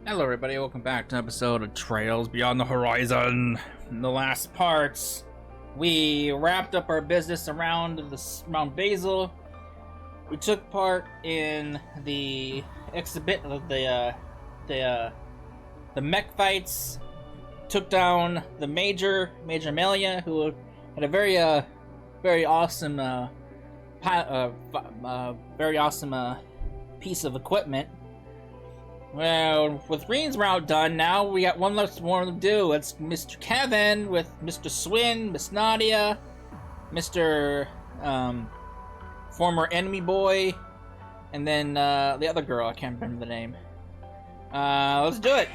Hello everybody, welcome back to an episode of Trails Beyond the Horizon. In the last parts, we wrapped up our business around Mount Basil. We took part in the exhibit of the mech fights. Took down the Major Melia, who had a very awesome piece of equipment. Well, with Reen's route done, now we got one less more to do. It's Mr. Kevin with Mr. Swin, Miss Nadia, Mr. Former Enemy Boy, and then the other girl, I can't remember the name. Let's do it!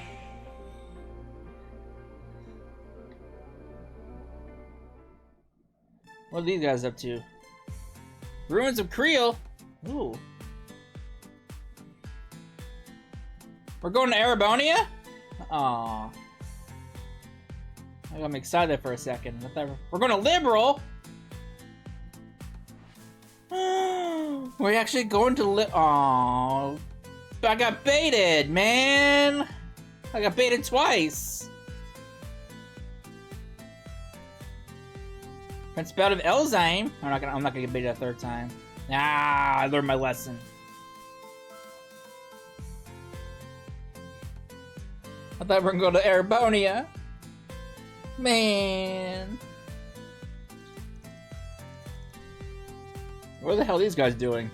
What are these guys up to? Ruins of Creel? Ooh. We're going to Arabonia? Aww. I'm excited for a second. We're going to Liberal? We're actually going to Aww. I got baited, man! I got baited twice. Principality of Elzheim? I'm not gonna get baited a third time. Ah, I learned my lesson. I thought we were going to Arabonia. Man. What the hell are these guys doing?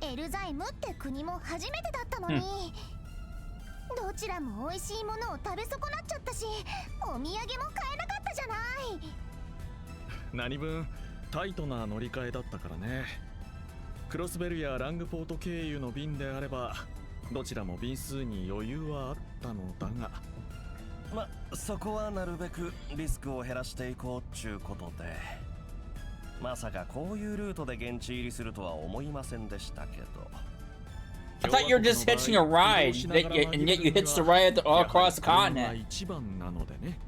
エルザイムって国も初めてだったのに、どちらも美味しいものを食べ損なっちゃったし、お土産も買えなかったじゃない。何分タイトな乗り換えだったからね。クロスベルやラングポート経由の便であればどちらも便数に余裕はあったのだが、ま、そこはなるべくリスクを減らしていこうっちゅうことで。まさかこういうルートで現地入りするとは思いませんでしたけど。I thought you were just hitching a ride, and yet you hitched a ride all across the continent. 一番なのでね。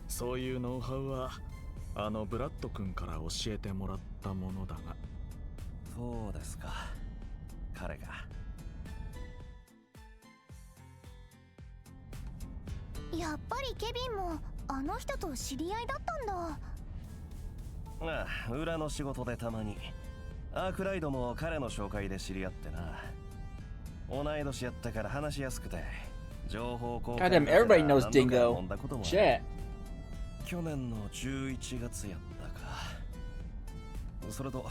そういうノウハウはあのブラッド君から教えてもらったものだが。そうですか。彼が。やっぱりケビンもあの人と知り合いだったんだ。ああ、裏の仕事でたまに。アークライドも彼の紹介で知り合ってな。同い年やったから話しやすくて、情報交換 God damn, everybody knows Dingo. Shit. 去年の11月やったか。それと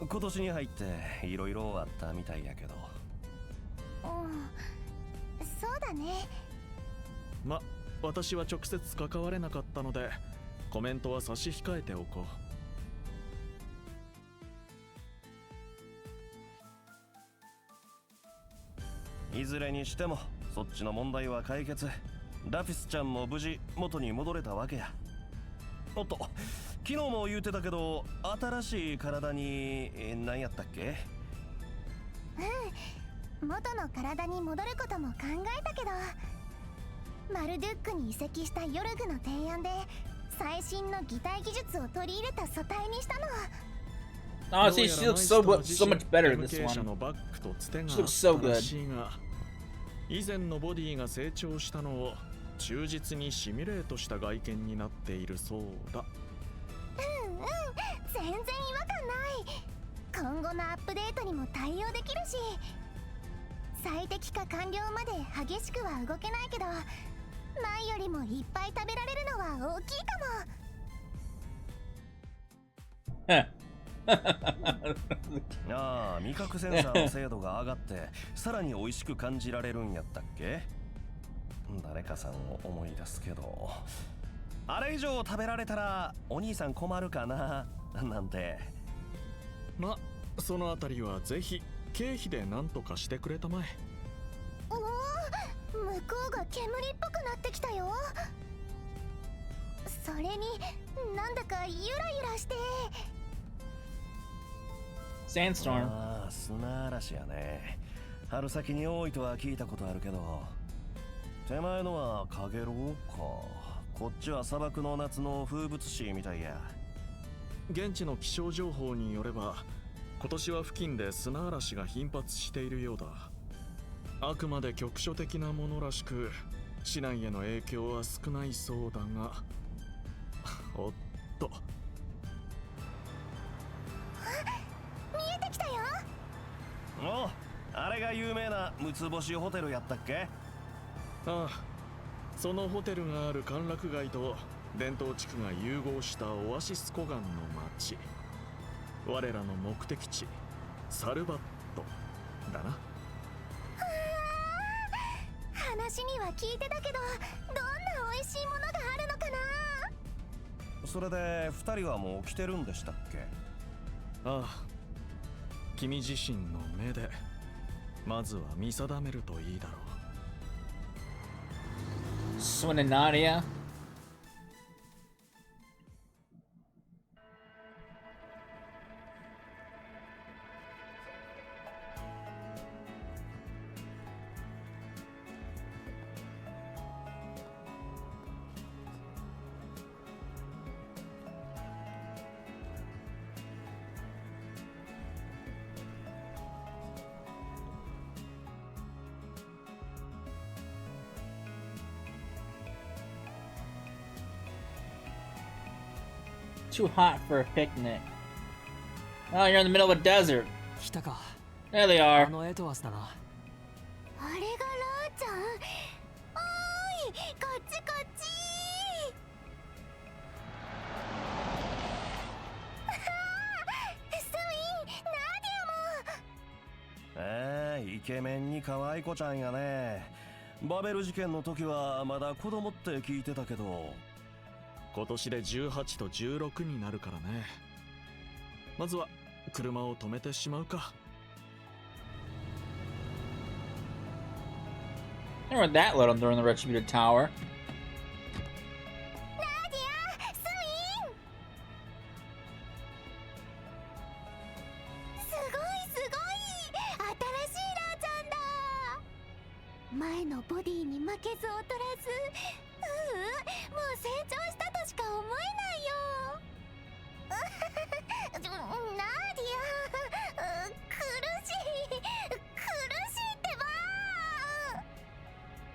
今年に入っていろいろあったみたいやけど。そうだね。ま、私は直接関われなかったのでコメントは差し控えておこう。いずれにしてもそっちの問題は解決。ラフィスちゃんも無事元に戻れたわけや。おっと、昨日も言うてたけど新しい体に何やったっけ。元の体に戻ることも考えたけど、マルドゥックに移籍したヨルグの提案で最新の擬態技術を取り入れた素体にしたの。Honestly, she looks so much better in this one. She looks so good. 以前のボディが成長したのを忠実にシミュレートした外見になっているそうだ。全然違和感ない。今後のアップデートにも対応できるし、最適化完了まで激しくは動けないけど、前よりもいっぱい食べられるのは大きいかも。ああ、味覚センサーの精度が上がってさらに美味しく感じられるんやったっけ。誰かさんを思い出すけど、あれ以上食べられたらお兄さん困るかななんて。ま、そのあたりはぜひ経費で何とかしてくれたまえ。おお、向こうが煙っぽくなってきたよ。それになんだかゆらゆらして。Sandstorm. ああ、砂嵐やね。春先に多いとは聞いたことあるけど、手前のはカゲロウか。こっちは砂漠の夏の風物詩みたいや。現地の気象情報によれば、今年は付近で砂嵐が頻発しているようだ。あくまで局所的なものらしく、市内への影響は少ないそうだが。おっと、見えてきたよ。お、あれが有名な六つ星ホテルやったっけ？ああ、そのホテルがある歓楽街と伝統地区が融合したオアシス湖岸の町、我らの目的地サルバットだな。話には聞いてたけど、どんな美味しいものがあるのかな。それで2人はもう来てるんでしたっけ？ああ、君自身の目でまずは見定めるといいだろう。Swin and Nadia. Too hot for a picnic. Oh, you're in the middle of a desert. 来たか。 There they あ are. のエトワスだな。あれがラーちゃん。おーい、こっちこっち。スミン、ナディアも。イケメンに可愛い子ちゃんやね。バベル事件の時はまだ子供って聞いてたけど、今年で18と16になるからね。まずは車を止めてしまうか。They weren't that little during the Retributed Tower. ナディア、スミン。すごいすごい、新しいラーちゃんだ。前のボディに負けず劣らず、もう成長したとしか思えないよ。ナディア、苦しいって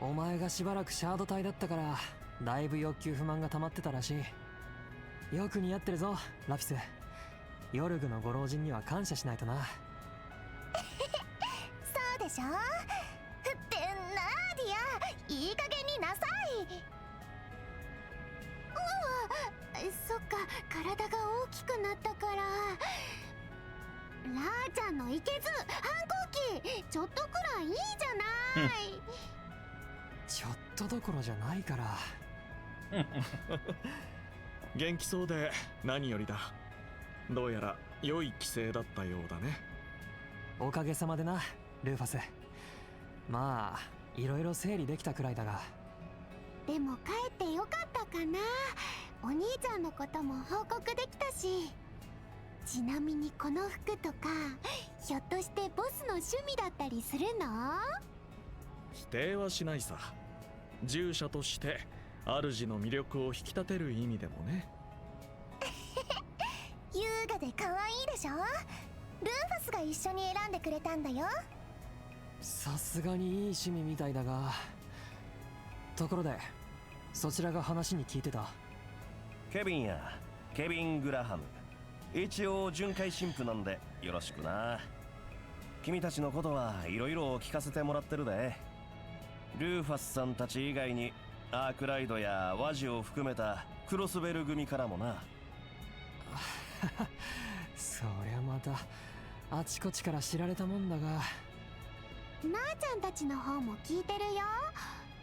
ば。お前がしばらくシャード隊だったからだいぶ欲求不満が溜まってたらしい。よく似合ってるぞラフィス。ヨルグのご老人には感謝しないとな。そうでしょ。ってナディア、いい加減になさい。そっか、体が大きくなったから。ラーちゃんのいけず反抗期ちょっとくらいいいじゃない。ちょっとどころじゃないから。元気そうで何よりだ。どうやら良い帰省だったようだね。おかげさまでなルーファス。まあいろいろ整理できたくらいだが。でも帰ってよかったかな。お兄ちゃんのことも報告できたし。ちなみにこの服とか、ひょっとしてボスの趣味だったりするの？否定はしないさ。従者として主の魅力を引き立てる意味でもね。優雅で可愛いでしょ。ルーファスが一緒に選んでくれたんだよ。さすがにいい趣味みたいだが。ところでそちらが話に聞いてた。ケビンや、ケビン・グラハム。一応巡回神父なんでよろしくな。君たちのことはいろいろ聞かせてもらってるで。ルーファスさんたち以外にアークライドやワジを含めたクロスベル組からもな。そりゃまたあちこちから知られたもんだが。なあちゃんたちの方も聞いてるよ。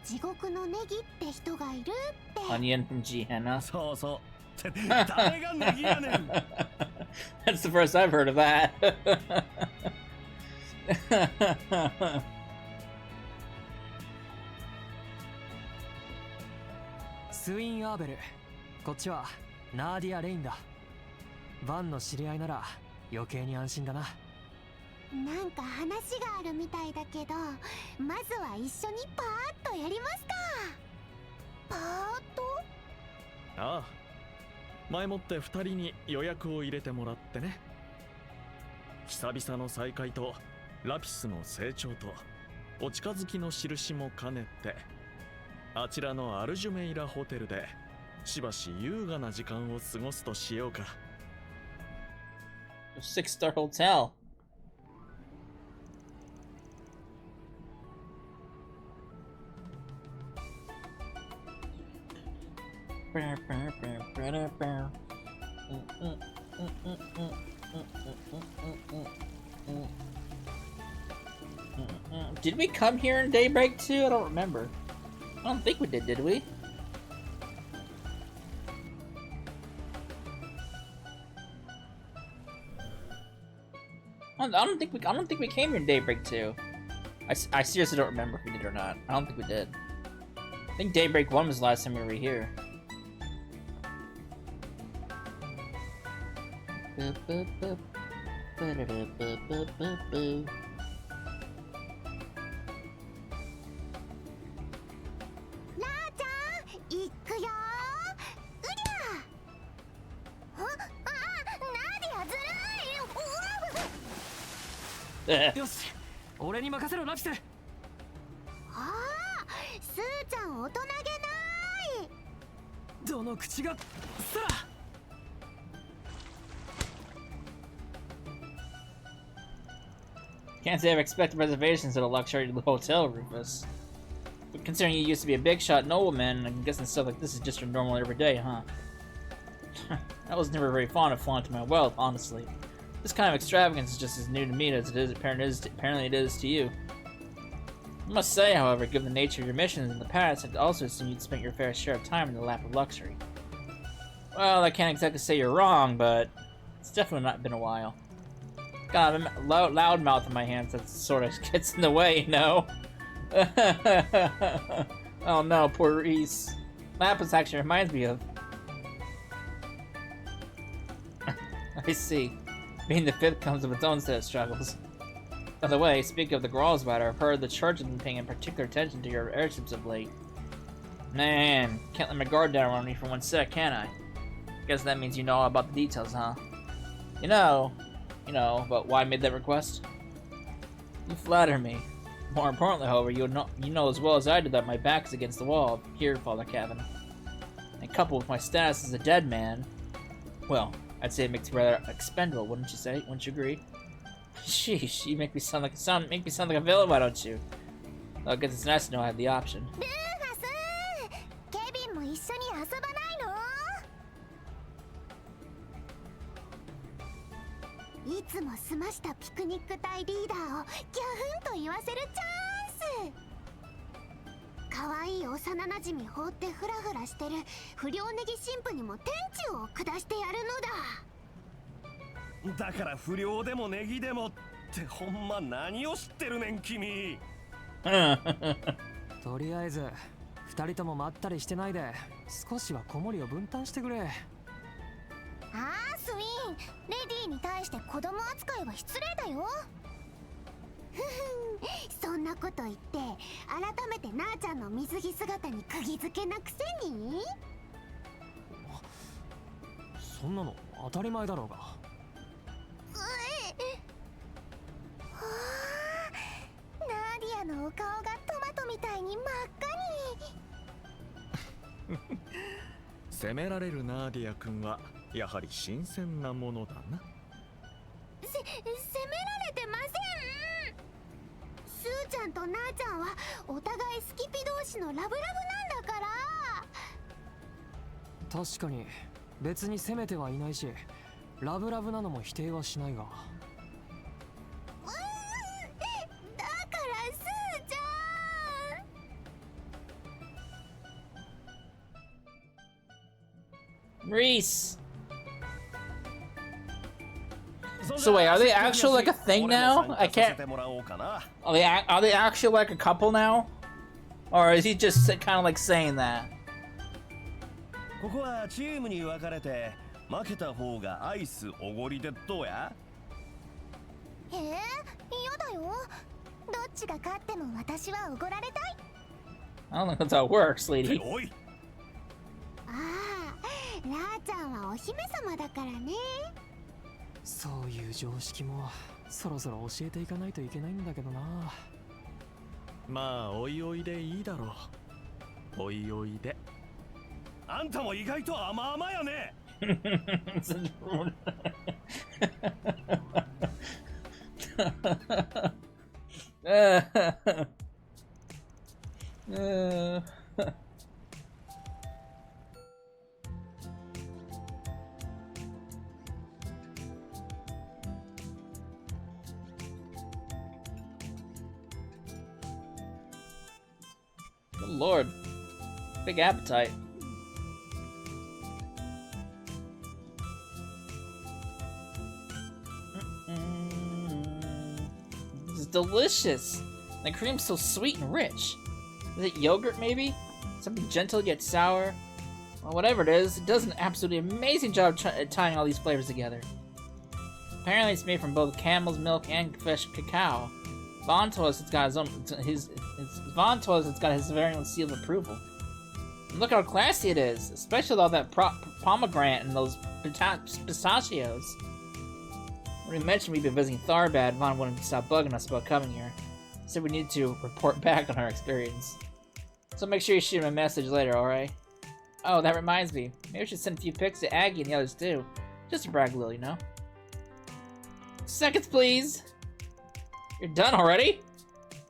地獄のネギって人がいるって。 Onion from Gehenna. そうそう。誰がネギやねん。That's the first I've heard of that. スウィン・アーベル。こっちはナーディア・レインだ。バンの知り合いなら余計に安心だな。なんか話があるみたいだけど、まずは一緒にパーッとやりますか。パーッと？ああ、前もって2人に予約を入れてもらってね。久々の再会とラピスの成長とお近づきの印も兼ねて、あちらのアルジュメイラホテルでしばし優雅な時間を過ごすとしようか。6-star hotel. Did we come here in Daybreak too? I don't remember. I don't think we did we? I don't think we came here in Daybreak 2. I seriously don't remember if we did or not. I don't think we did. I think Daybreak 1 was the last time we were here. Eh. よし、俺に任せろラピス。ああ、スーちゃん大人げない。どの口がさら。Can't say I've expected reservations at a luxury hotel, Rufus. But considering you used to be a big shot nobleman, I'm guessing stuff like this is just your normal everyday, huh? I was never very fond of flaunting my wealth, honestly. This kind of extravagance is just as new to me as it is apparently it is to you. I must say, however, given the nature of your missions in the past, I'd also assume you'd spent your fair share of time in the lap of luxury. Well, I can't exactly say you're wrong, but it's definitely not been a while. God, I'm a loud mouth in my hands that sort of gets in the way, you know? Oh no, poor Reese. Lapis actually reminds me of... I see. Being the fifth comes with its own set of struggles. By the way, speaking of the Gralls matter, I've heard the church has been paying particular attention to your airships of late. Man, can't let my guard down on me for one sec, can I? Guess that means you know all about the details, huh? You know about why I made that request? You flatter me. More importantly, however, you know as well as I do that my back is against the wall here, Father Kevin. And coupled with my status as a dead man, well, I'd say it makes me rather expendable, wouldn't you say? Wouldn't you agree? Sheesh, you make me sound like a villain, why don't you? Well, I guess it's nice to know I have the option. ルーファス、ケビンも一緒に遊ばないの？いつも済ましたピクニック隊リーダーをギャフンと言わせるチャンス。可愛い幼馴染放ってフラフラしてる不良ネギ神父にも天誅を下してやるのだ。だから不良でもネギでもってほんま何を知ってるねん君。とりあえず二人ともまったりしてないで少しは子守を分担してくれ。ああ、スウィン、レディーに対して子供扱いは失礼だよ。ふふん、そんなこと言って改めてなあちゃんの水着姿に釘付けなくせに。そんなの当たり前だろうが。はあ、ナーディアのお顔がトマトみたいに真っ赤に。責められるナーディア君はやはり新鮮なものだな。責められてません。スーちゃんとなあちゃんはお互いスキピ同士のラブラブなんだから。確かに別に責めてはいないしラブラブなのも否定はしないが。だからスーちゃん。 Reese! So wait, are they actually like a thing now? I can't... Are they actually like a couple now? Or is he just kind of like saying that? ここはチームに分かれて負けた方がアイスおごりでどうや？えー、嫌だよ。どっちが勝っても私はおごられたい。 I don't think that's how it works, lady. おい、ああ、ラーちゃんはお姫様だからね。そういう常識もそろそろ教えていかないといけないんだけどな。まあおいおいでいいだろう。おいおいで。あんたも意外と甘々やね。Good lord. Big appetite. This is delicious. The cream's so sweet and rich. Is it yogurt, maybe? Something gentle yet sour? Well, whatever it is, it does an absolutely amazing job tying all these flavors together. Apparently it's made from both camel's milk and fresh cacao. Von told us it's got Von told us it's got his very own seal of approval. And look how classy it is, especially with all that pomegranate and those pistachios. When we mentioned we'd been visiting Tharbad, Von wouldn't stop bugging us about coming here. Said we need to report back on our experience. So make sure you shoot him a message later, alright? Oh, that reminds me. Maybe we should send a few pics to Aggie and the others too. Just to brag a little, you know? Seconds, please! You're done already?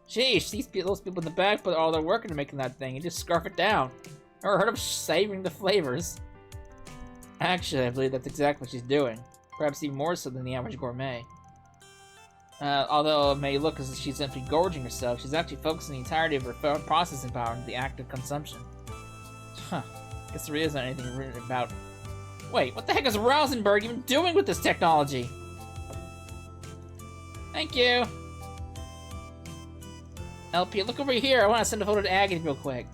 Sheesh, those people in the back put all their work into making that thing and just scarf it down. Never heard of savoring the flavors. Actually, I believe that's exactly what she's doing. Perhaps even more so than the average gourmet. Although it may look as if she's simply gorging herself, she's actually focusing the entirety of her processing power into the act of consumption. Huh. Guess there isn't anything written about... Wait, what the heck is Rosenberg even doing with this technology? Thank you! LP, look over here. I want to send a photo to Aggie real quick.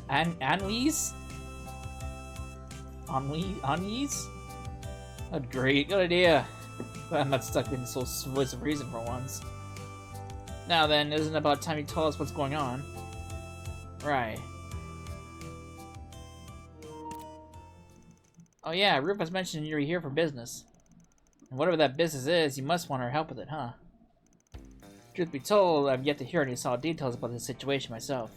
Anwies? Anwies? Oh, great. Good idea. But I'm not stuck in Soul Voice of Reason for once. Now then, isn't it about time you tell us what's going on? Right. Oh yeah, Rufus mentioned you were here for business. And whatever that business is, you must want our help with it, huh? Truth be told, I've yet to hear any solid details about this situation myself.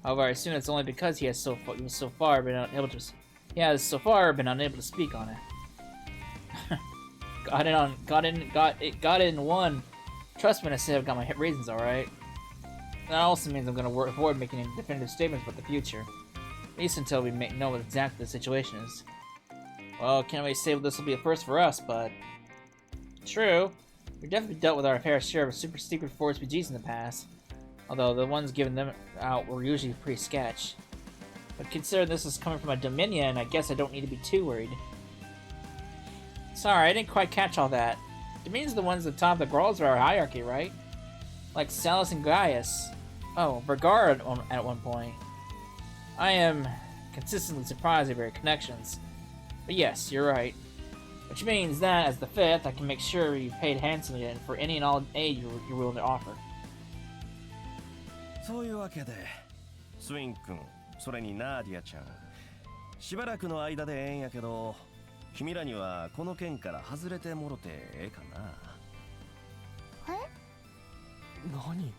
However, I assume it's only because he has so far been unable to speak on it. Got it in one. Trust me when I say I've got my reasons, alright? That also means I'm gonna avoid making any definitive statements about the future. At least until we know what exactly the situation is. Well, can't really say this will be a first for us, but... True. We've definitely dealt with our fair share of super secret force PGs in the past. Although the ones given them out were usually pretty sketch. But considering this is coming from a Dominion, I guess I don't need to be too worried. Sorry, I didn't quite catch all that. Dominions are the ones at the top of the Grolsvar hierarchy, right? Like Salus and Gaius. Oh, Vergara at one point. I am consistently surprised at your connections. But yes, you're right. Which means that, as the 5th, I can make sure you've paid handsomely for any and all aid you're willing to offer. そういうわけで、スウィン君、それにナーディアちゃん、しばらくの間でええんやけど、君らにはこの件から外れてもろてええかな。え？何？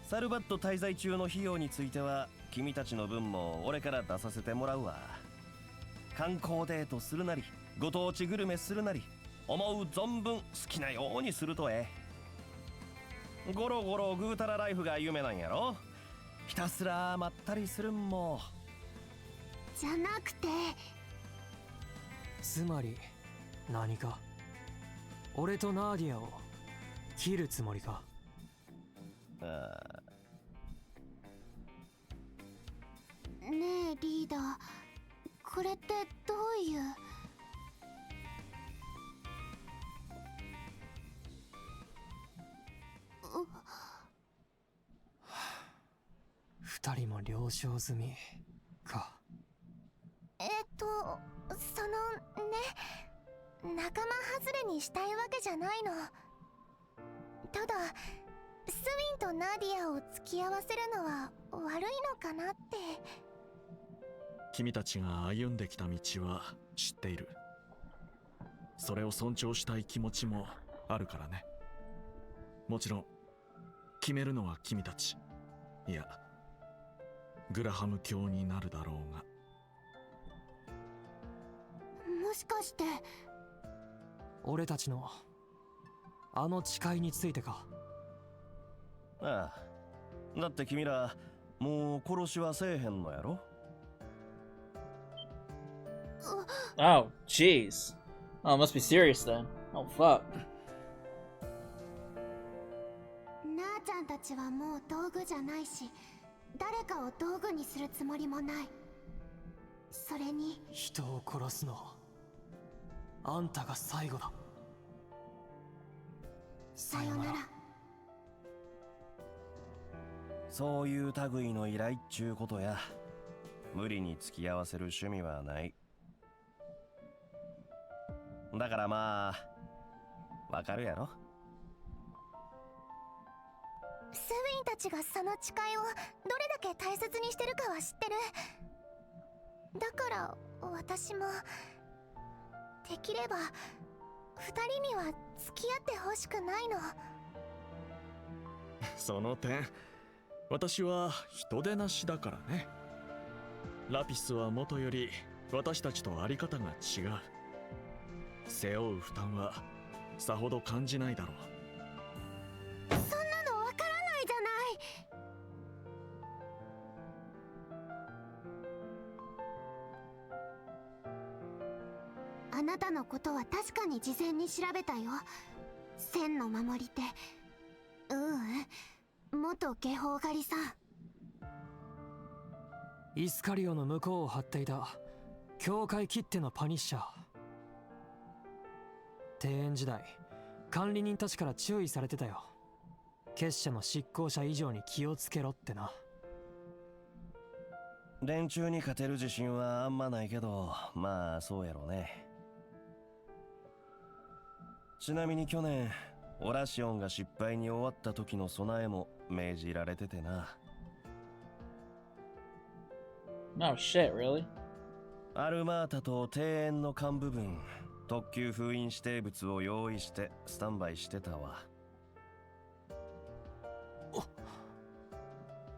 サルバット滞在中の費用については、君たちの分も俺から出させてもらうわ。観光デートするなり、ご当地グルメするなり、思う存分好きなようにするとええ。ゴロゴロぐうたらライフが夢なんやろ。ひたすらまったりするんも。じゃなくて。つまり何か俺とナーディアを切るつもりか。ねえリーダー、これってどういう？二人も了承済みか。そのね、仲間外れにしたいわけじゃないの。ただスウィンとナディアを付き合わせるのは悪いのかなって。君たちが歩んできた道は知っている。それを尊重したい気持ちもあるからね。もちろん決めるのは君たち、いやグラハム教になるだろうが。もしかして俺たちのあの誓いについてか。ああ、だって君らもう殺しはせえへんのやろ。Oh, jeez. Oh, it must be serious then. Oh, fuck. なあちゃんたちはもう道具じゃないし、誰かを道具にするつもりもない。それに人を殺すのあんたが最後だ。さよなら。そういう類の依頼っちゅうことや。無理に付き合わせる趣味はない。だからまあわかるやろ。スウィンたちがその誓いをどれだけ大切にしてるかは知ってる。だから私もできれば二人には付き合ってほしくないの。その点私は人手なしだからね。ラピスはもとより私たちとあり方が違う。背負う負担はさほど感じないだろう。そんなのわからないじゃない。あなたのことは確かに事前に調べたよ。千の守り手、元下方狩りさん。イスカリオの向こうを張っていた教会きってのパニッシャー。庭園時代管理人たちから注意されてたよ。結社の執行者以上に気をつけろってな。連中に勝てる自信はあんまないけど、まあそうやろね。ちなみに去年オラシオンが失敗に終わった時の備えも命じられててな。No shit, really? アルマータと庭園の幹部分、特級封印指定物を用意してスタンバイしてたわ。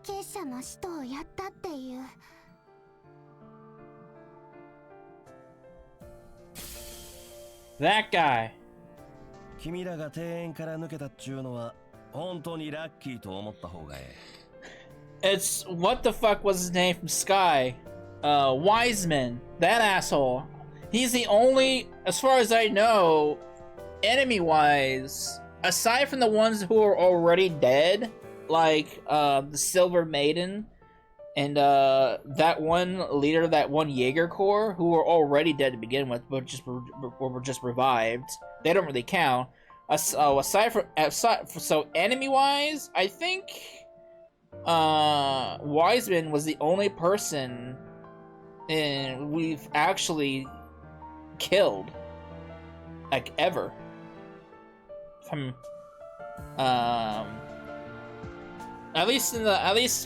結社の使徒をやったっていう。That guy. 君らが庭園から抜けたっちゅうのは本当にラッキーと思った方がええ。It's what the fuck was his name from Sky? Wiseman. That asshole. He's the only, as far as I know, enemy-wise, aside from the ones who are already dead, like the Silver Maiden and that one leader, that one Jaeger Corps, who were already dead to begin with, but were just revived. They don't really count. Aside from so enemy-wise, I think Wiseman was the only person we've actually killed, like, ever. From at least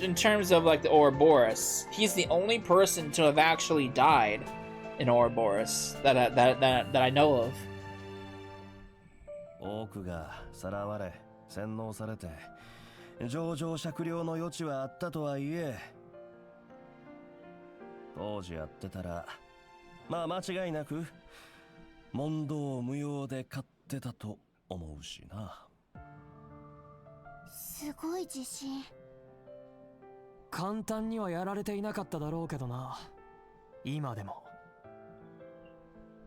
in terms of like the Ouroboros, he's the only person to have actually died in Ouroboros that I know of. 多くがさらわれ洗脳されて情状酌量の余地はあったとはいえ、当時やってたらまあ間違いなく問答無用で勝ってたと思うしな。すごい自信。簡単にはやられていなかっただろうけどな。今でもも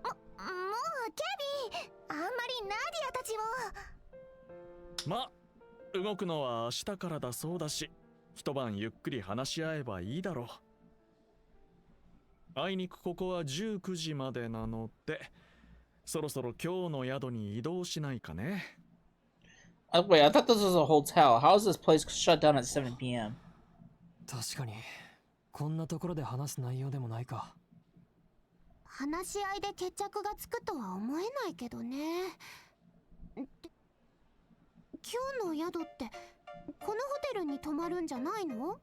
うケビン、あんまりナディアたちを。ま、動くのは明日からだそうだし、一晩ゆっくり話し合えばいいだろう。あいにくここは19時までなので、そろそろ今日の宿に移動しないかね。Wait, I thought this was a hotel. How is this place shut down at 7 p.m.? 確かにこんなところで話す内容でもないか。話し合いで決着がつくとは思えないけどね。で、今日の宿ってこのホテルに泊まるんじゃないの？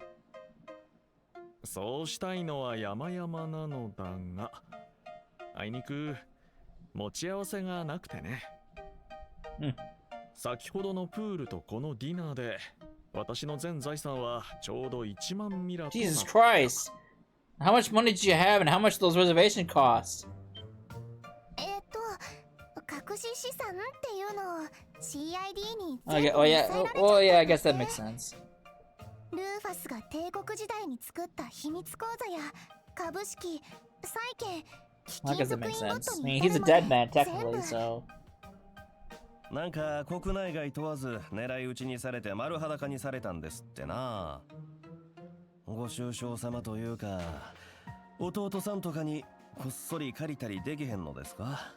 そうしたいのは山々なのだが、あいにく持ち合わせがなくてね。先ほどのプールとこのディナーで私の全財産はちょうど1万ミラとなった。 Jesus Christ! How much money did you have and how much those reservation costs? 隠し資産っていうのを CID に Oh yeah, I guess that makes sense. ルーファスが帝国時代に作った秘密口座や株式、債券、貴 I 金 guess that 属 makes 品ご sense. と I に mean, he's a 至る dead ま man で technically, so. なんか国内外問わず狙い撃ちにされて丸裸にされたんですってな。ご愁傷様というか、弟さんとかにこっそり借りたりできへんのですか？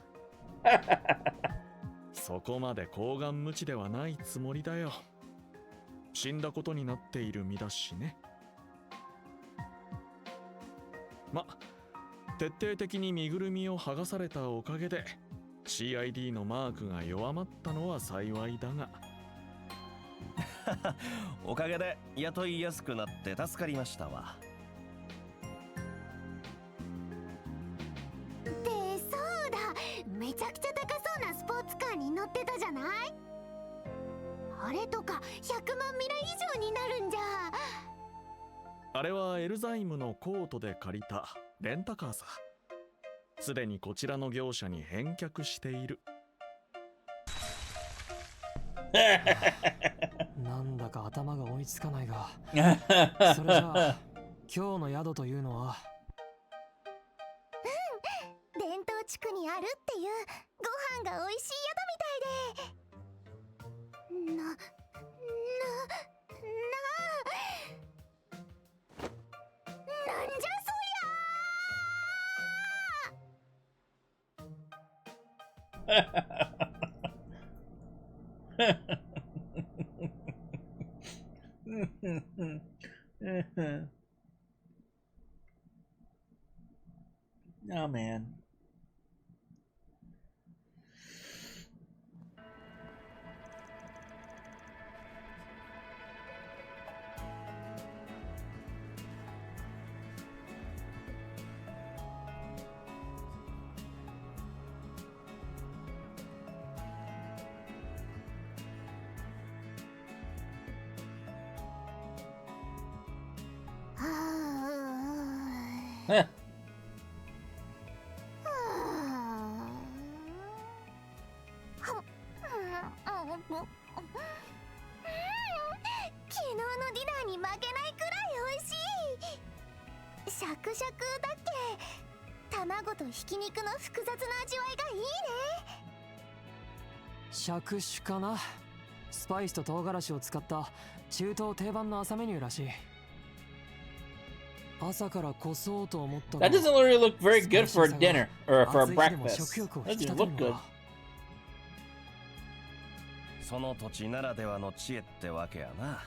そこまで厚顔無知ではないつもりだよ。死んだことになっている身だしね。ま、徹底的に身ぐるみを剥がされたおかげで CID のマークが弱まったのは幸いだがおかげで雇いやすくなって助かりましたわ。で、そうだ、めちゃくちゃ高そうなスポーツカーに乗ってたじゃない？あれとか100万ミラ以上になるんじゃ。あれはエルザイムのコートで借りたレンタカーさ。すでにこちらの業者に返却している。なんだか頭が追いつかないがそれじゃあ今日の宿というのは？伝統地区にあるっていうご飯が美味しい宿みたいで。なんじゃそOh man. Huh. 昨日のディナーに負けないくらい美味しい。シャクシャクだっけ？卵とひき肉の複雑な味わいがいいね。釈酒かな。スパイスと唐辛子を使った中東定番の朝メニューらしい。朝からこそうと思ったが That doesn't really look very good for a dinner or for a breakfast. That doesn't look good. その土地ならではの知恵ってわけやな。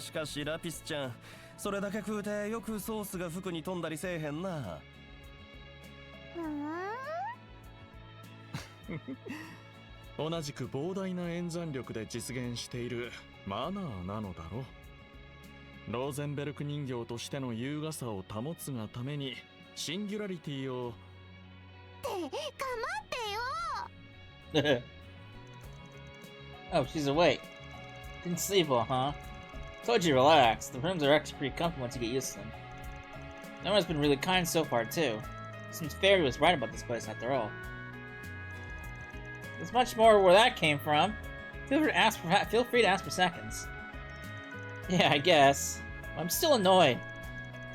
しかしラピスちゃん、それだけ食うてよくソースが服に飛んだりせえへんな。同じく膨大な演算力で実現しているマナーなのだろう。ローゼンベルク人形としての優雅さを保つがためにシンギュラリティをってかまってよ。Oh, she's awake. Didn't sleep well, huh? Told you relax. The rooms are actually pretty comfy once you get used to them. Everyone's been really kind so far, too. Seems Fairy was right about this place after all. There's much more where that came from. Feel free to ask for seconds. Yeah, I guess. I'm still annoyed.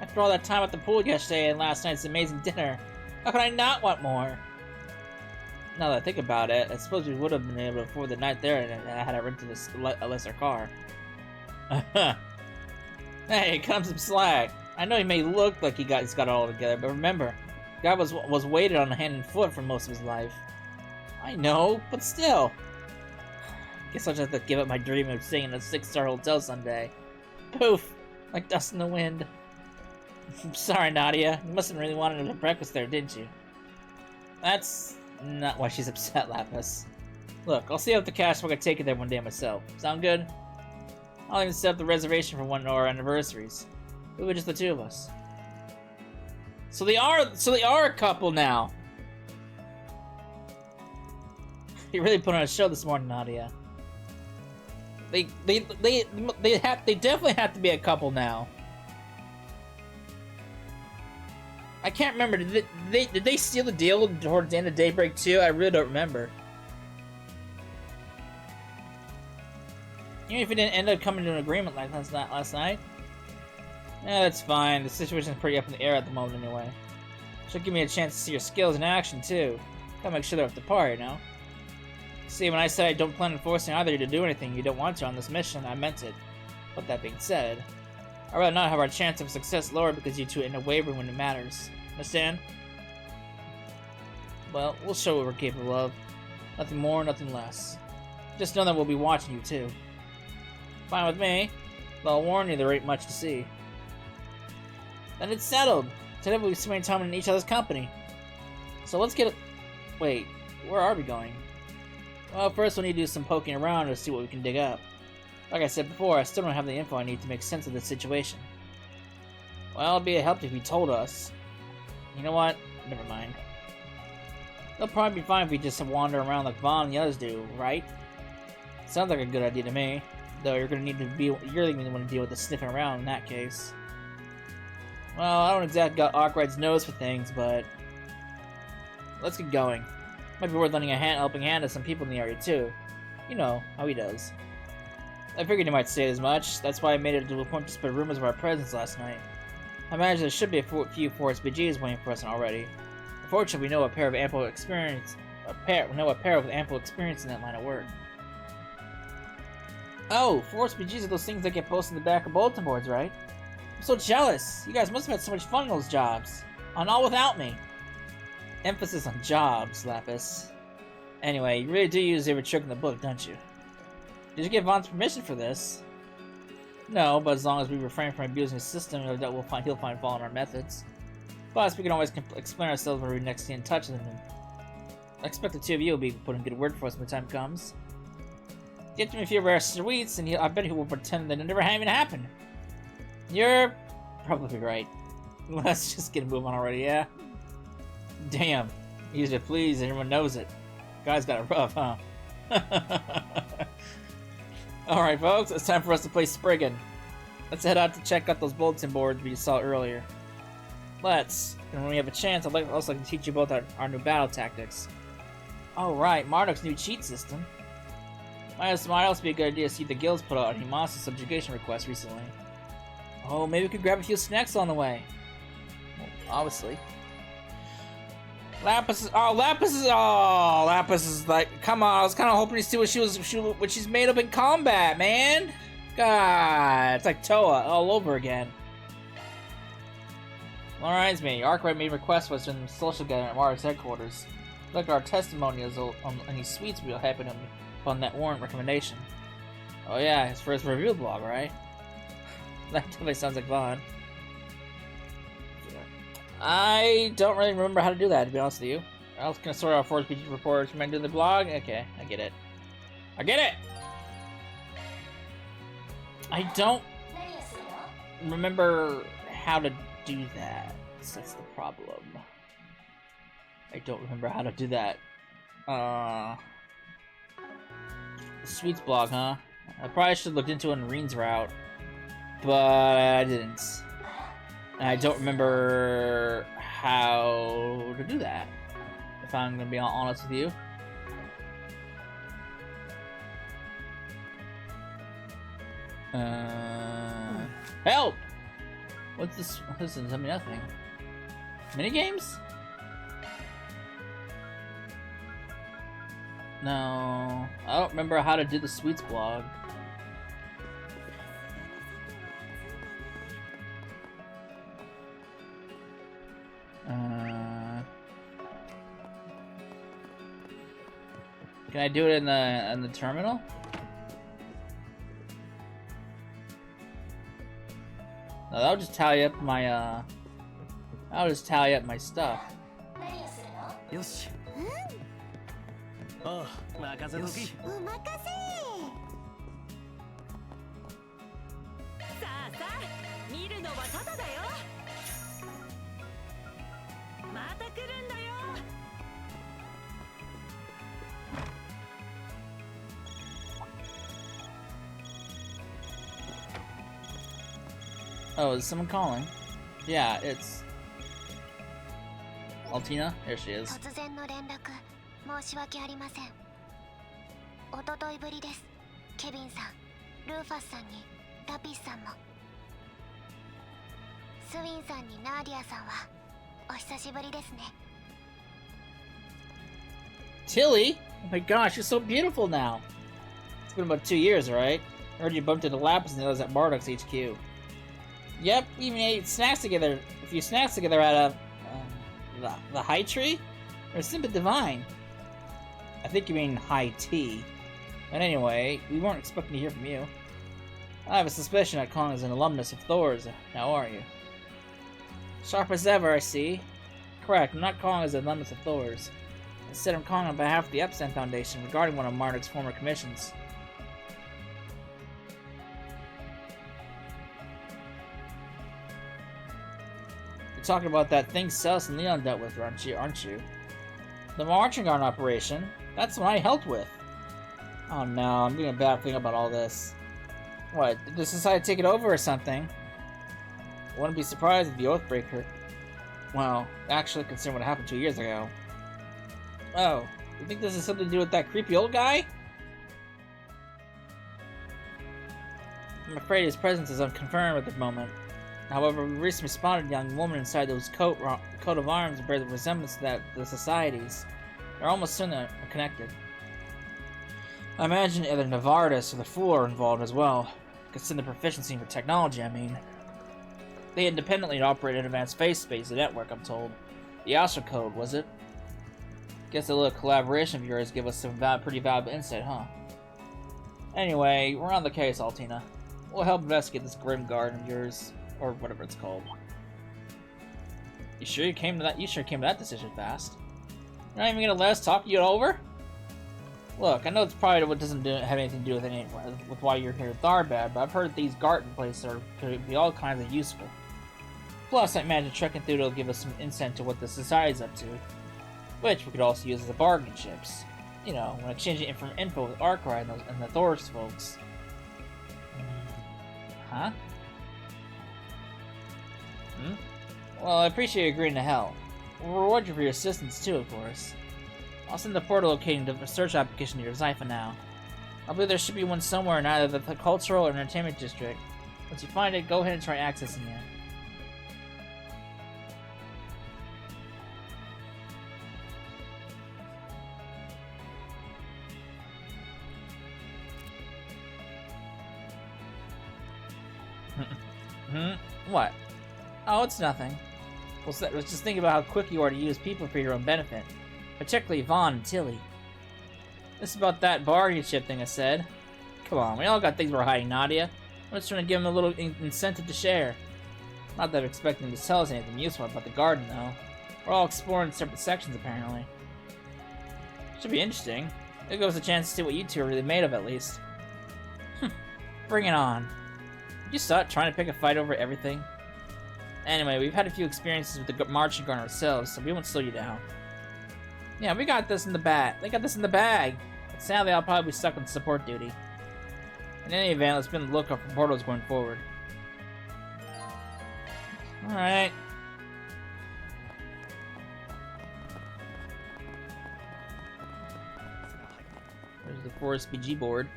After all that time at the pool yesterday and last night's amazing dinner, how could I not want more? Now that I think about it, I suppose we would have been able to afford the night there and I had to rent a lesser car. Hey, cut him some slack. I know he may look like he's got it all together, but remember, the guy was weighted on hand and foot for most of his life. I know, but still. Guess I'll just have to give up my dream of staying in a 6-star hotel someday. Poof! Like dust in the wind. Sorry, Nadia. You must have really wanted a breakfast there, didn't you? That's not why she's upset, Lapis. Look, I'll see out the cash if I can take it there one day myself. Sound good? I'll even set up the reservation for one of our anniversaries. It'll be just the two of us. So they are a couple now. You really put on a show this morning, Nadia. They definitely have to be a couple now. I can't remember. Did they seal the deal towards the end of Daybreak 2? I really don't remember. Even if we didn't end up coming to an agreement like last night. Yeah, that's fine. The situation's pretty up in the air at the moment anyway. Should give me a chance to see your skills in action too. Gotta make sure they're up to par, you know? See, when I said I don't plan on forcing either of you to do anything you don't want to on this mission, I meant it. But that being said, I'd rather not have our chance of success lowered because you two end up wavering when it matters. Understand? Well, we'll show what we're capable of. Nothing more, nothing less. Just know that we'll be watching you too. Fine with me, but I'll warn you there ain't much to see. Then it's settled. Today we'll be spending time in each other's company. So let's get it. Wait, where are we going? Well, first we'll need to do some poking around to see what we can dig up. Like I said before, I still don't have the info I need to make sense of this situation. Well, it'd be a help if you told us. You know what? Never mind. It'll probably be fine if we just wander around like Vaughn and the others do, right? Sounds like a good idea to me. Though you're gonna want to deal with the sniffing around in that case. Well, I don't exactly got Arkwright's nose for things, but let's get going. Might be worth lending a helping hand to some people in the area too. You know how he does. I figured you might say as much. That's why I made it to a point to spread rumors of our presence last night. I imagine there should be a few Forest BGs waiting for us already. Unfortunately, we know a pair with ample experience in that line of work. Oh, Force BGs are those things that get posted in the back of bulletin boards, right? I'm so jealous. You guys must have had so much fun in those jobs. And all without me. Emphasis on jobs, Lapis. Anyway, you really do use every trick in the book, don't you? Did you get Vaughn's permission for this? No, but as long as we refrain from abusing his system, he'll find fault in our methods. Plus, we can always explain ourselves when we next get in touch with him. I expect the two of you will be putting a good word for us when the time comes. Get him a few rare sweets, and I bet he will pretend that it never even happened. You're probably right. Let's just get moving on already, yeah? Damn. Easy to please, everyone knows it. Guy's got it rough, huh? Alright, folks, it's time for us to play Spriggan. Let's head out to check out those bulletin boards we saw earlier. Let's. And when we have a chance, I'd also like to teach you both our new battle tactics. Oh, right, Marduk's new cheat system. Might also be a good idea to see the guilds put out any monster subjugation requests recently. Oh, maybe we could grab a few snacks on the way. Well, obviously. Lapis is like, come on, I was kind of hoping to see what she's made up in combat, man. God, it's like Toa all over again. Reminds me, Arkwright made requests for us during the social gathering at Mars headquarters. Look, our testimonials on any sweets will happen upon that warrant recommendation. Oh yeah, his first review blog, right? That definitely sounds like Vaughn. I don't really remember how to do that, to be honest with you. I was gonna sort out Force PG reports from do the blog. Okay, I get it. I get it! I don't remember how to do that. That's the problem. I don't remember how to do that. Sweets blog, huh? I probably should have looked into it in Reen's route, but I didn't. And I don't remember how to do that, if I'm gonna be honest with you. Help! What's this? This is nothing. Minigames? No, I don't remember how to do the sweets blog. Can I do it in the terminal? No, that'll just tally up my, that'll just tally up my stuff. よしああ任せとき。お任せ。さあさあ見るのはただだよ。また来るんだよ。 Oh, is someone calling? Yeah, it's Altina. There she is. 突然の連絡申し訳ありません。おとといぶりです。ケビンさん、ルーファスさんにラピスさんも。スウィンさんにナーディアさんはお久しぶりですね。 Tilly? Oh my gosh, you're so beautiful now. It's been about 2 years, right? I heard you bumped into Lapis and the others at Marduk's HQ. Yep, we even ate snacks together. A few snacks together at the high tree? Or simply divine. I think you mean high tea. But anyway, we weren't expecting to hear from you. I have a suspicion that Kong is an alumnus of Thor's. How are you? Sharp as ever, I see. Correct, I'm not calling as an alumnus of Thor's. Instead, I'm calling on behalf of the Epstein Foundation regarding one of Marduk's former commissions. You're talking about that thing Celis and Leon dealt with, aren't you? The marching garden operation? That's what I helped with. Oh no, I'm doing a bad thing about all this. What, did the society take it over or something? I wouldn't be surprised if the Oathbreaker... Well, actually considering what happened 2 years ago. Oh, you think this has something to do with that creepy old guy? I'm afraid his presence is unconfirmed at the moment. However, we recently spotted a young woman inside those coat of arms that bear the resemblance to the societies. They're almost certainly connected. I imagine either Novartis or the Fool are involved as well, considering the proficiency for technology, I mean. They independently operate an advanced space network, I'm told. The Astro Code, was it? Guess a little collaboration of yours give us some pretty valuable insight, huh? Anyway, we're on the case, Altina. We'll help investigate this grim garden of yours, or whatever it's called. You sure came to that decision fast? You're not even gonna let us talk you over? Look, I know it's probably what doesn't have anything to do with why you're here at Tharbad, but I've heard these garden places could be all kinds of useful. Plus, I imagine trekking through will give us some insight to what the society's up to, which we could also use as a bargaining chips. You know, when exchanging info with Arkwright and the Thor's folks. Huh? Well, I appreciate you agreeing to help. We'll reward you for your assistance too, of course. I'll send the portal locating the search application to your Zypha now. I believe there should be one somewhere in either the cultural or entertainment district. Once you find it, go ahead and try accessing it. What? Oh, it's nothing. Let's just think about how quick you are to use people for your own benefit. Particularly Vaughn and Tilly. This is about that bargaining chip thing I said. Come on, we all got things we're hiding, Nadia. I'm just trying to give them a little incentive to share. Not that I'm expecting them to tell us anything useful about the garden, though. We're all exploring separate sections, apparently. Should be interesting. It'll give us a chance to see what you two are really made of, at least. Bring it on. You start trying to pick a fight over everything? Anyway, we've had a few experiences with the marching garden ourselves, so we won't slow you down. Yeah, we got this in the bag. They got this in the bag. But sadly, I'll probably be stuck on support duty. In any event, let's be on the lookout for portals going forward. Alright. There's the Forest BG board.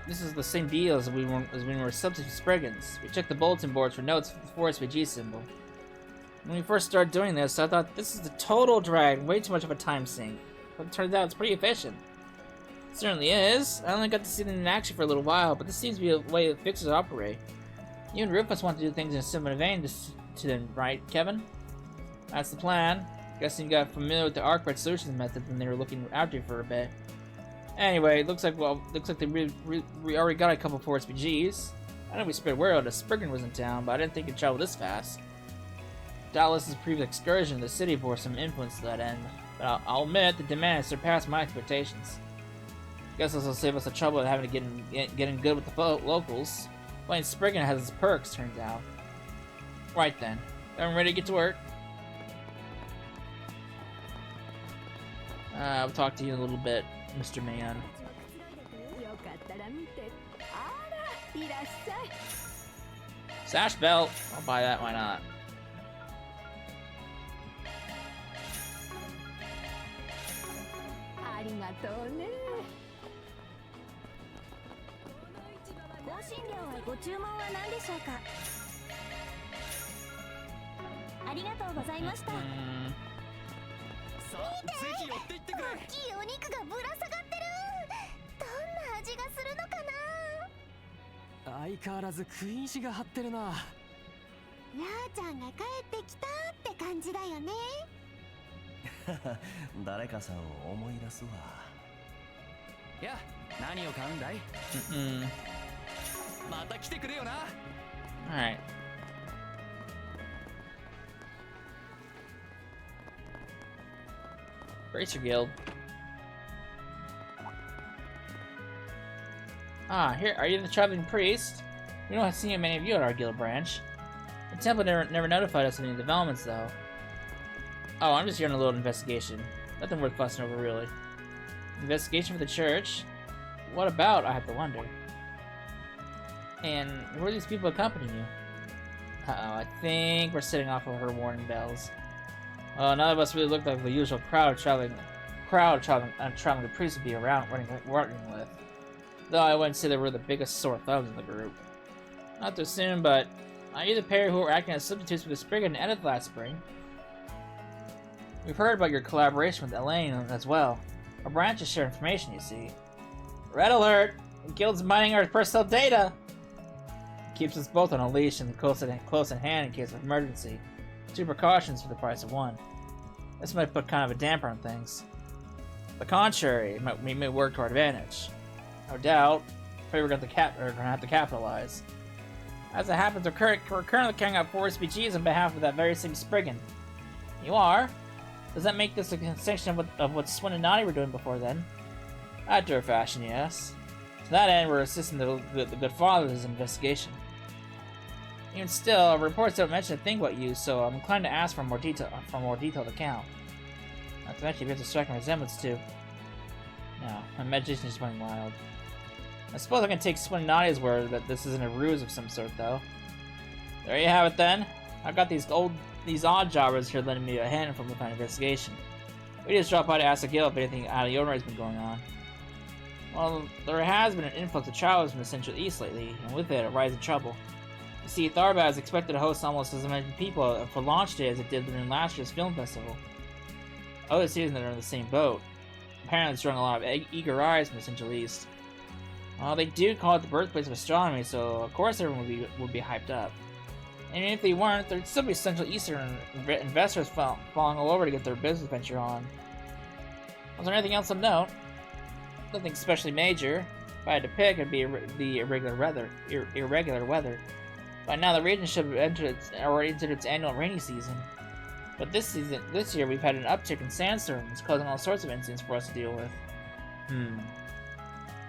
This is the same deal as when we were substitute Spriggans. We checked the bulletin boards for notes for the Forest BG symbol. When we first started doing this, I thought this is a total drag, way too much of a time sink. But it turns out it's pretty efficient. It certainly is. I only got to see them in action for a little while, but this seems to be a way that fixers operate. You and Rufus want to do things in a similar vein to them, right, Kevin? That's the plan. Guessing you got familiar with the Arkwright Solutions method when they were looking after you for a bit. Anyway, looks like they we already got a couple 4SPGs. I know we spread word that Spriggan was in town, but I didn't think it'd travel this fast. Doubtless previous excursion to the city bore some influence to that end, but I'll admit the demand surpassed my expectations. Guess this will save us the trouble of having to get in good with the locals. Playing Spriggan has its perks, turns out. Right then, I'm ready to get to work. I'll talk to you in a little bit, Mr. Man. よかったら見て。あら、いらっしゃい。 Sash belt. I'll buy that. Why not? ありがとうね。香辛料はご注文は何でしょうか。ありがとうございました。 さあぜひ寄っていってくれ。大きいお肉がぶら下がってる。どんな味がするのかな。相変わらず食い意地が張ってるな。やーちゃんが帰ってきたって感じだよね。誰かさんを思い出すわ。いや、何を買うんだい？また来てくれよな。 Alright. Racer Guild. Ah, here, are you the traveling priest? We don't see many of you at our guild branch. The temple never notified us of any developments, though. Oh, I'm just here on a little investigation. Nothing worth fussing over, really. Investigation for the church? What about, I have to wonder. And who are these people accompanying you? Uh-oh, I think we're setting off of her warning bells. Well, none of us really look like the usual traveling the priest would be around working with. Though I wouldn't say they were the biggest sore thumbs in the group. Not to assume, but are you the pair who were acting as substitutes for the Spriggan and Edith last spring? We've heard about your collaboration with Elaine as well. Our branches share information, you see. Red alert! The guild's mining our personal data! Keeps us both on a leash and close in hand in case of emergency. 2 precautions for the price of 1. This might put kind of a damper on things. The contrary, we may work to our advantage. No doubt, we're going to have to capitalize. As it happens, we're currently carrying out 4 SPGs on behalf of that very same Spriggan. You are? Does that make this a extension of what Swin and Naughty were doing before then? After a fashion, yes. To that end, we're assisting the good father's investigation. Even still, reports don't mention a thing about you, so I'm inclined to ask for a more detailed account. Not to mention, you have a striking resemblance too. No, my imagination is running wild. I suppose I can take Swin and Naughty's word that this isn't a ruse of some sort, though. There you have it, then. I've got these odd jobbers here lending me a hand from the investigation. We just dropped by to ask the guild if anything out of the ordinary has been going on. Well, there has been an influx of travelers from the Central East lately, and with it, a rise in trouble. You see, Tharbad is expected to host almost as many people for launch day as it did during last year's film festival. Other cities that are in the same boat. Apparently, it's drawing a lot of eager eyes from the Central East. Well, they do call it the birthplace of astronomy, so of course everyone would be hyped up. And even if they weren't, there'd still be Central Eastern investors falling all over to get their business venture on. Was there anything else of note? Nothing especially major. If I had to pick, it'd be the irregular weather. By now, the region should have already entered its annual rainy season. But this year, we've had an uptick in sandstorms, causing all sorts of incidents for us to deal with.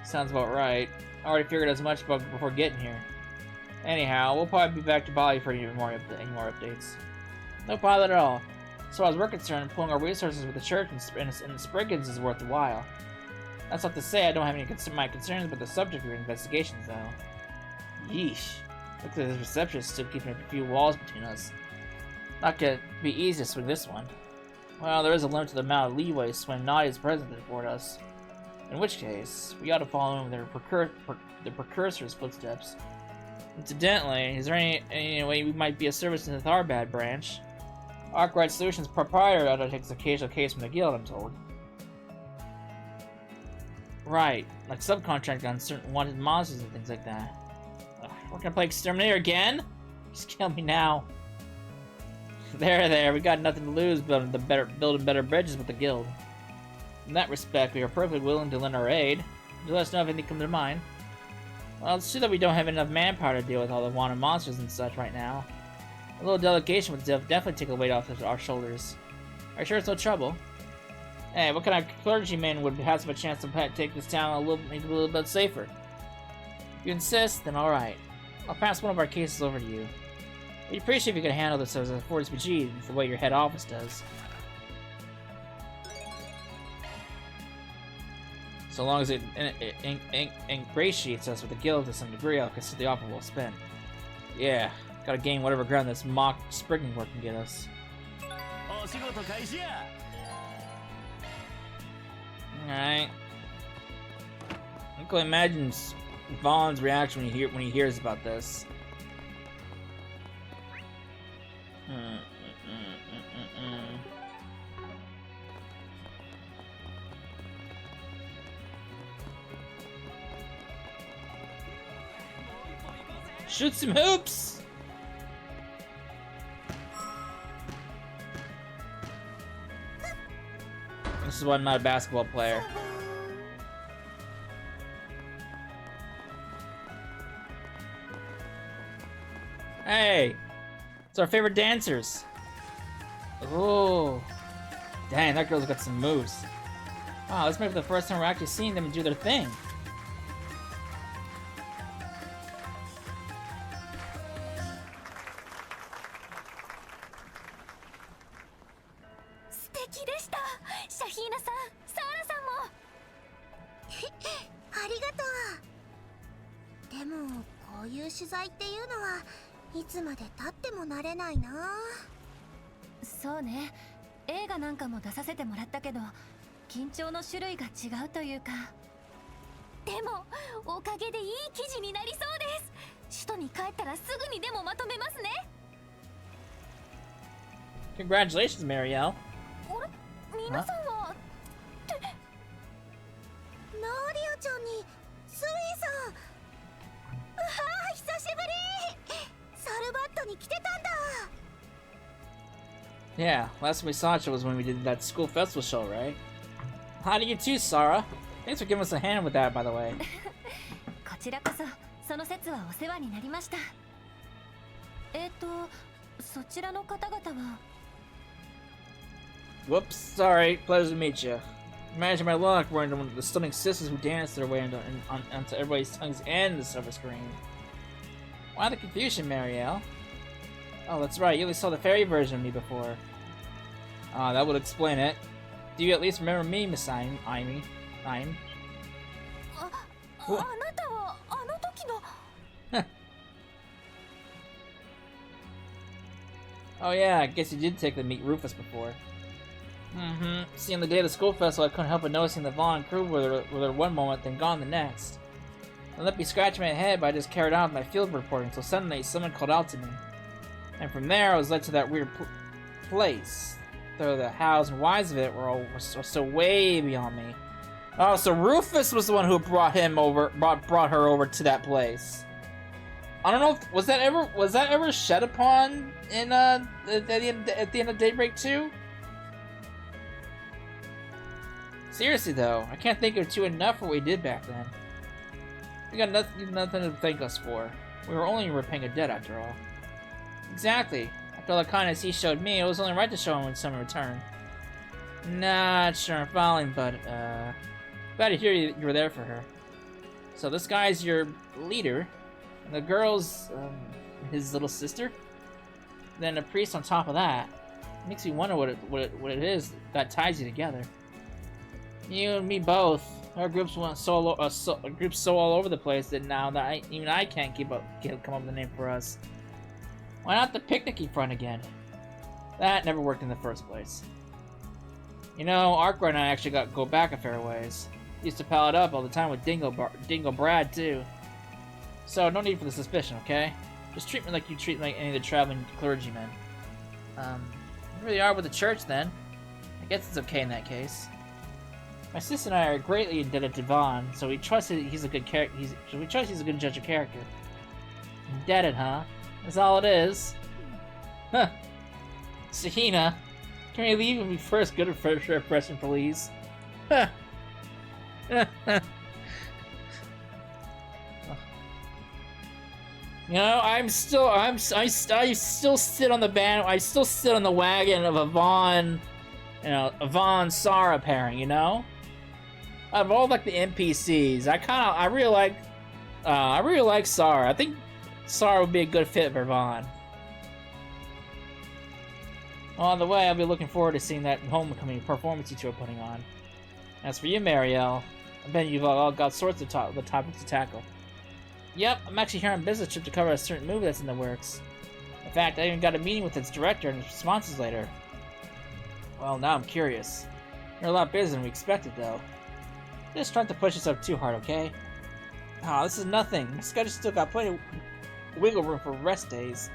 Sounds about right. I already figured as much before getting here. Anyhow, we'll probably be back to Bali for any more updates. No bother at all. As far as we're concerned, pulling our resources with the church and the Spriggans is worth the while. That's not to say I don't have any my concerns about the subject of your investigations, though. Yeesh. Looks like this reception is still keeping a few walls between us. Not gonna be easy to swing this one. Well, there is a limit to the amount of leeway Swin Naughty is present to afford us. In which case, we ought to follow in their precursor's footsteps. Incidentally, is there any way we might be of service in the Tharbad branch? Arkwright Solutions proprietor undertakes occasional case from the guild, I'm told. Right, like subcontract on certain wanted monsters and things like that. Ugh, we're gonna play Exterminator again? Just kill me now. There, we got nothing to lose building better bridges with the guild. In that respect, we are perfectly willing to lend our aid. Do let us know if anything comes to mind. Well, it's true that we don't have enough manpower to deal with all the wanted monsters and such right now. A little delegation would definitely take a weight off of our shoulders. Are you sure it's no trouble? Hey, what kind of clergyman would have some a chance to take this town make it a little bit safer? If you insist, then alright. I'll pass one of our cases over to you. We'd appreciate if you could handle this as a 4SPG the way your head office does. So long as it ingratiates us with the guild to some degree, I'll consider the offer will spend. Yeah, gotta gain whatever ground this mock sprigging work can get us. Alright. I can imagine Vaughn's reaction when he hears about this. Shoot some hoops! This is why I'm not a basketball player. Hey! It's our favorite dancers! Oh! Dang, that girl's got some moves. Wow, this might be the first time we're actually seeing them do their thing.そうね、映画なんかも出させてもらったけど緊張の種類が違うというか。でもおかげでいい記事になりそうです。首都に帰ったらすぐにでもまとめますね。Congratulations, Marielle. あれ、皆さんはってナーリアちゃんにスウィさん。うわー、久しぶり。サルバットに来てたんだ。Yeah, last time we saw each other was when we did that school festival show, right? How do you too, Sarah? Thanks for giving us a hand with that, by the way. こちらこそ、その説はお世話になりました。そちらの方々は Whoops, sorry, pleasure to meet you. Imagine my luck, we're into one of the stunning sisters who dance their way onto everybody's tongues and the silver screen. Why the confusion, Marielle? Oh, that's right, you only saw the fairy version of me before. Ah, that would explain it. Do you at least remember me, Miss Ime? あなたはあの時の Oh yeah, I guess you did take to meet Rufus before. See, on the day of the school festival, I couldn't help but noticing the Vaughn crew were there one moment, then gone the next. I let me scratch my head, but I just carried on with my field report until suddenly someone called out to me. And from there, I was led to that weird place. Though the hows and whys of it were so way beyond me. Oh, so Rufus was the one who brought her over to that place. I don't know if was that ever shed upon in at the end of Daybreak 2? Seriously though, I can't think of two enough for what we did back then. We got nothing to thank us for. We were only repaying a debt after all. Exactly. After all the kindness he showed me, it was only right to show him some in return. Not sure I'm following, but glad to hear you were there for her. So this guy's your leader, and the girl's his little sister. Then a priest on top of that. Makes me wonder what it is that ties you together. You and me both. Our groups went groups so all over the place that now that even I can't come up with a name for us. Why not the picnicky front again? That never worked in the first place. You know, Arkra and I actually go back a fair ways. Used to pal it up all the time with Dingo Brad too. So no need for the suspicion, okay? Just treat me like you treat like any of the traveling clergymen. You really are with the church then. I guess it's okay in that case. My sister and I are greatly indebted to Vaughn, so we trust he's a good he's a good judge of character. Indebted, huh? That's all it is. Huh. Sahina, can we leave when we first go to first impression, please? You know, I still sit on the wagon of a Vaughn, a Vaughn Sara pairing. You know, out of all like the NPCs, I really like Sara. I think Sara would be a good fit for Vaughn. On the way, I'll be looking forward to seeing that homecoming performance you two are putting on. As for you, Marielle, I bet you've all got sorts of topics to tackle. Yep, I'm actually here on a business trip to cover a certain movie that's in the works. In fact, I even got a meeting with its director and responses later. Well, now I'm curious. You're a lot busier than we expected, though. Just trying to push yourself too hard, okay? Oh, this is nothing. My schedule's still got plenty of wiggle room for rest days.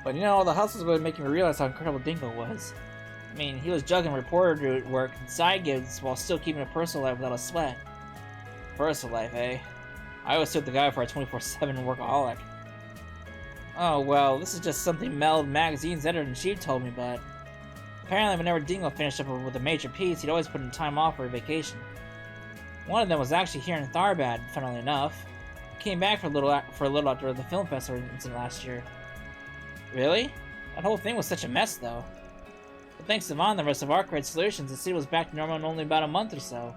But you know, the hustle's really making me realize how incredible Dingo was. I mean, he was juggling reporter work and side gigs while still keeping a personal life without a sweat. Personal life, eh? I always took the guy for a 24/7 workaholic. Oh well, this is just something Mel Magazine's editor-in-chief told me, but apparently whenever Dingo finished up with a major piece, he'd always put in time off for a vacation. One of them was actually here in Tharbad, funnily enough. He came back for a little after the film festival incident last year. Really? That whole thing was such a mess, though. But thanks to Vaughn and the rest of Arcade Solutions, the city was back to normal in only about a month or so.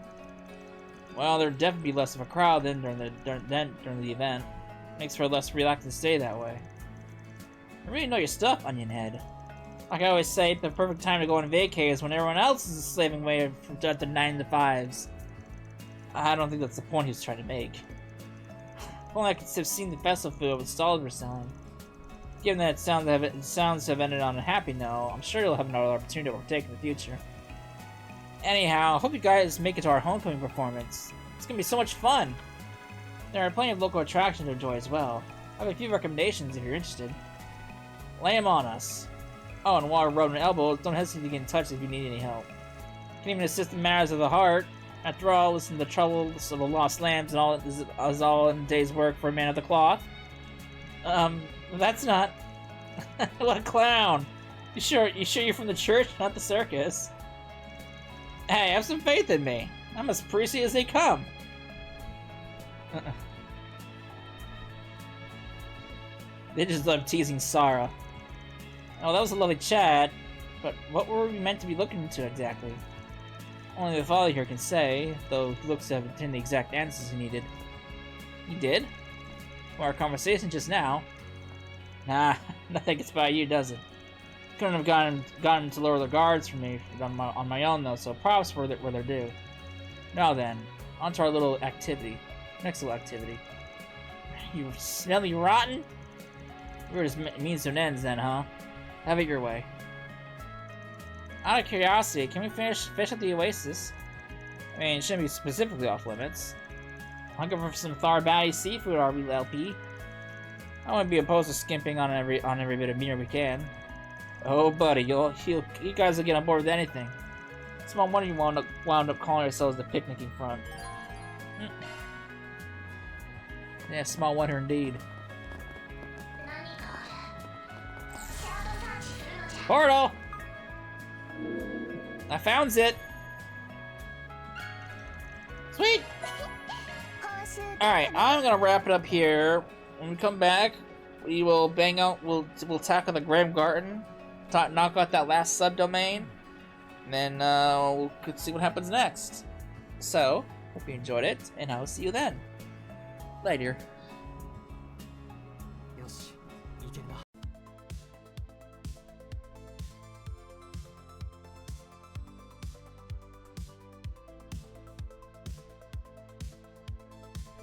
Well, there'd definitely be less of a crowd than during the event. Makes for a less relaxing stay that way. You really know your stuff, Onion Head. Like I always say, the perfect time to go on vacay is when everyone else is slaving away from the 9 to 5s. I don't think that's the point he was trying to make. If only I could have seen the festival food with stalls we're selling. Given that it sounds to have ended on a happy note, I'm sure you'll have another opportunity to partake in the future. Anyhow, I hope you guys make it to our homecoming performance. It's gonna be so much fun! There are plenty of local attractions to enjoy as well. I have a few recommendations if you're interested. Lay them on us. Oh, and while we're rubbing elbows, don't hesitate to get in touch if you need any help. You can even assist in matters of the heart. After all, listen to the troubles of the lost lambs and all is all in a day's work for a man of the cloth. That's not... What a clown! You sure you're from the church, not the circus? Hey, have some faith in me. I'm as priestly as they come. They just love teasing Sara. Oh, that was a lovely chat, but what were we meant to be looking into exactly? Only the father here can say, though he looks to have obtained the exact answers he needed. He did? Well, our conversation just now. Nah, nothing gets by you, does it? Couldn't have gotten him to lower the guards for me on my own, though, so props for where they're due. Now then, on to our little activity. Next little activity. You smelly rotten? We're just means to an end then, huh? Have it your way. Out of curiosity, can we fish at the Oasis? I mean, it shouldn't be specifically off limits. Hungry for some Tharbadi seafood, RBLP. I wouldn't be opposed to skimping on every bit of meat we can. Oh, buddy, you guys will get on board with anything. Small wonder you wound up calling yourselves the picnicking front. Yeah, small wonder indeed. Portal! I found it! Sweet! Alright, I'm gonna wrap it up here. When we come back, we will bang out, we'll tackle the Graham Garden, knock out that last subdomain, and then we'll see what happens next. So, hope you enjoyed it, and I will see you then. Later.